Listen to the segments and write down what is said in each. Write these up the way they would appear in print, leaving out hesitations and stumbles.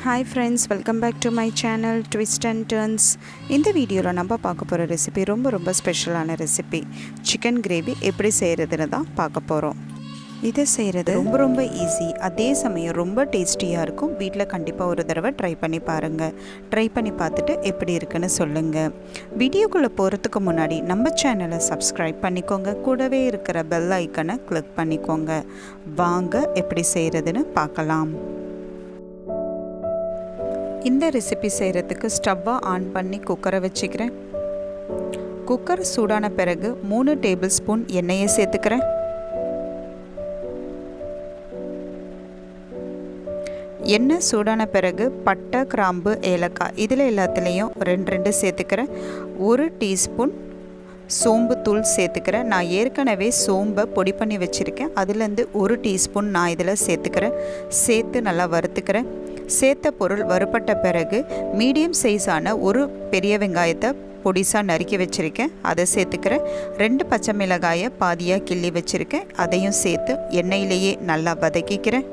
Hi friends, welcome back to my channel Twist and Turns. இந்த வீடியோல நம்ம பார்க்க போற ரெசிபி ரொம்ப ஸ்பெஷலான ரெசிபி. சிக்கன் கிரேவி எப்படி செய்யறதுன்னு தான் பார்க்க போறோம். இதை செய்கிறது ரொம்ப ஈஸி, அதே சமயம் ரொம்ப டேஸ்டியாக இருக்கும். வீட்டில் கண்டிப்பாக ஒரு தடவை ட்ரை பண்ணி பாருங்கள். ட்ரை பண்ணி பார்த்துட்டு எப்படி இருக்குன்னு சொல்லுங்கள். வீடியோக்குள்ளே போகிறதுக்கு முன்னாடி நம்ம சேனலை சப்ஸ்கிரைப் பண்ணிக்கோங்க, கூடவே இருக்கிற பெல் ஐக்கனை கிளிக் பண்ணிக்கோங்க. வாங்க எப்படி செய்கிறதுன்னு பார்க்கலாம். இந்த ரெசிபி செய்கிறதுக்கு ஸ்டவ்வை ஆன் பண்ணி குக்கரை வச்சுக்கிறேன். குக்கர் சூடான பிறகு 3 டேபிள் ஸ்பூன் எண்ணெயை சேர்த்துக்கிறேன். எண்ணெய் சூடான பிறகு பட்டை, கிராம்பு, ஏலக்காய் இதில் எல்லாத்துலேயும் 2 சேர்த்துக்கிறேன். 1 டீஸ்பூன் சோம்பு தூள் சேர்த்துக்கிறேன். நான் ஏற்கனவே சோம்பை பொடி பண்ணி வச்சுருக்கேன், அதுலேருந்து 1 டீஸ்பூன் நான் இதில் சேர்த்துக்கிறேன். சேர்த்து நல்லா வறுத்துக்கிறேன். சேர்த்த பொருள் வறுபட்ட பிறகு மீடியம் சைஸான ஒரு பெரிய வெங்காயத்தை பொடிசாக நறுக்கி வச்சுருக்கேன், அதை சேர்த்துக்கிறேன். 2 பச்சை மிளகாயை பாதியாக கிள்ளி வச்சுருக்கேன், அதையும் சேர்த்து எண்ணெயிலேயே நல்லா வதக்கிக்கிறேன்.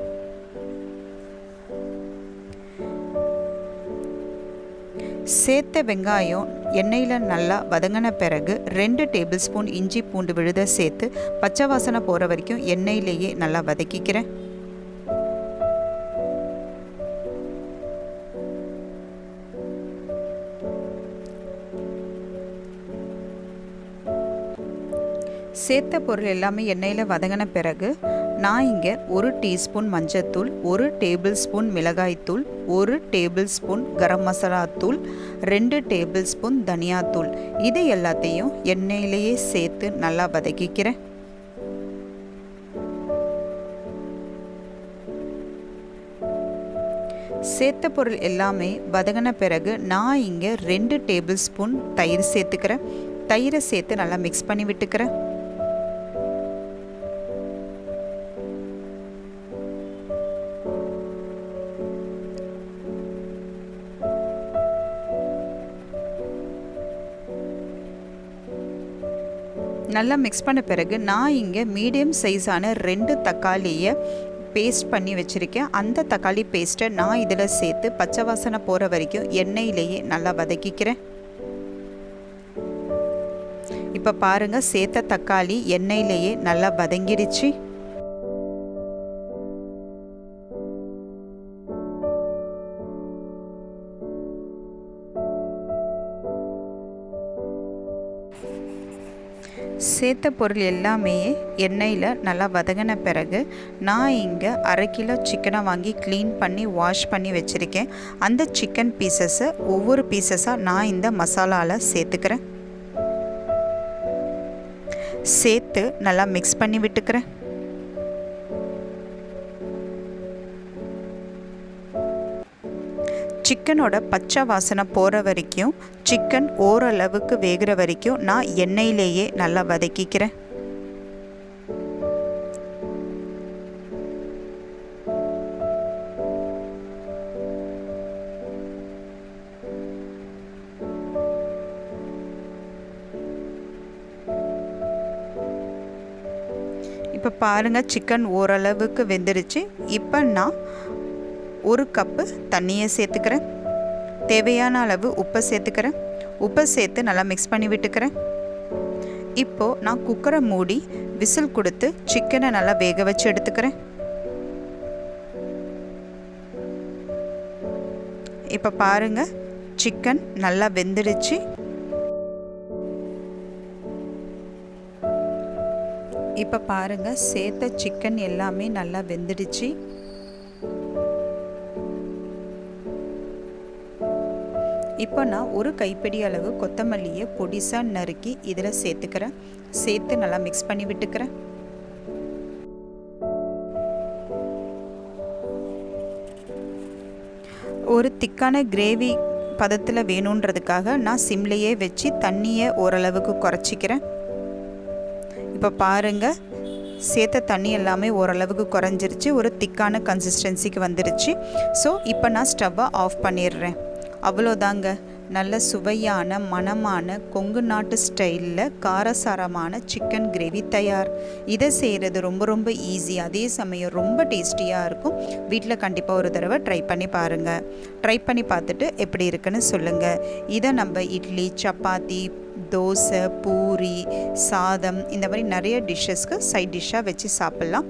சேர்த்த வெங்காயம் எண்ணெயில் நல்லா வதங்கின பிறகு 2 டேபிள் ஸ்பூன் இஞ்சி பூண்டு விழுத சேர்த்து பச்சை வாசனை போகிற வரைக்கும் எண்ணெயிலேயே நல்லா வதக்கிக்கிறேன். சேர்த்த பொருள் எல்லாமே எண்ணெயில் வதங்கின பிறகு நான் இங்கே 1 டீஸ்பூன் மஞ்சத்தூள், 1 டேபிள் ஸ்பூன் மிளகாய்த்தூள், 1 டேபிள் ஸ்பூன் கரம் மசாலா தூள், 2 டேபிள் ஸ்பூன் தனியாத்தூள் இது எல்லாத்தையும் எண்ணெயிலேயே சேர்த்து நல்லா வதக்கிக்கிறேன். சேர்த்த பொருள் எல்லாமே வதங்கின பிறகு நான் இங்கே 2 டேபிள் ஸ்பூன் தயிர் சேர்த்துக்கிறேன். தயிரை சேர்த்து நல்லா மிக்ஸ் பண்ணி விட்டுக்கிறேன். நல்லா மிக்ஸ் பண்ண பிறகு நான் இங்கே மீடியம் சைஸான 2 தக்காளியை பேஸ்ட் பண்ணி வச்சுருக்கேன். அந்த தக்காளி பேஸ்ட்டை நான் இதில் சேர்த்து பச்சை வாசனை போகிற வரைக்கும் எண்ணெயிலேயே நல்லா வதக்கிக்கிறேன். இப்போ பாருங்கள், சேர்த்த தக்காளி எண்ணெயிலேயே நல்லா வதங்கிடுச்சு. சேர்த்த பொருள் எல்லாமே எண்ணெயில் நல்லா வதங்கின பிறகு நான் இங்கே 1/2 கிலோ சிக்கனை வாங்கி க்ளீன் பண்ணி வாஷ் பண்ணி வச்சுருக்கேன். அந்த சிக்கன் பீசஸை ஒவ்வொரு பீசஸாக நான் இந்த மசாலாவில் சேர்த்துக்கிறேன். சேர்த்து நல்லா மிக்ஸ் பண்ணி விட்டுக்கிறேன். சிக்கனோட பச்சை வாசனை போகிற வரைக்கும், சிக்கன் ஓரளவுக்கு வேகிற வரைக்கும் நான் எண்ணெயிலேயே நல்லா வதக்கிக்கிறேன். இப்போ பாருங்கள், சிக்கன் ஓரளவுக்கு வெந்துருச்சு. இப்போ நான் 1 கப்பு தண்ணியை சேர்த்துக்கிறேன். தேவையான அளவு உப்பை சேர்த்துக்கிறேன். உப்பை சேர்த்து நல்லா மிக்ஸ் பண்ணி விட்டுக்கிறேன். இப்போது நான் குக்கரை மூடி விசில் கொடுத்து சிக்கனை நல்லா வேக வச்சு எடுத்துக்கிறேன். இப்போ பாருங்கள், சிக்கன் நல்லா வெந்துடுச்சு. இப்போ பாருங்கள், சேர்த்த சிக்கன் எல்லாமே நல்லா வெந்துடுச்சு. இப்போ நான் 1 கைப்பிடி அளவு கொத்தமல்லியை பொடிசாக நறுக்கி இதில் சேர்த்துக்கிறேன். சேர்த்து நல்லா மிக்ஸ் பண்ணி விட்டுக்கிறேன். ஒரு திக்கான கிரேவி பதத்தில் வேணுன்றதுக்காக நான் சிம்லேயே வச்சு தண்ணியை ஓரளவுக்கு குறைச்சிக்கிறேன். இப்போ பாருங்கள், சேர்த்த தண்ணி எல்லாமே ஓரளவுக்கு குறைஞ்சிருச்சு, ஒரு திக்கான கன்சிஸ்டன்சிக்கு வந்துருச்சு. ஸோ இப்போ நான் ஸ்டவ்வை ஆஃப் பண்ணிடுறேன். அவ்வளோதாங்க, நல்ல சுவையான மணமான கொங்கு நாட்டு ஸ்டைலில் காரசாரமான சிக்கன் கிரேவி தயார். இதை செய்கிறது ரொம்ப ரொம்ப ஈஸி, அதே சமயம் ரொம்ப டேஸ்டியாக இருக்கும். வீட்டில் கண்டிப்பாக ஒரு தடவை ட்ரை பண்ணி பாருங்கள். ட்ரை பண்ணி பார்த்துட்டு எப்படி இருக்குன்னு சொல்லுங்கள். இதை நம்ம இட்லி, சப்பாத்தி, தோசை, பூரி, சாதம் இந்த மாதிரி நிறைய டிஷ்ஷஸ்க்கு சைட் டிஷ்ஷாக வச்சு சாப்பிட்லாம்.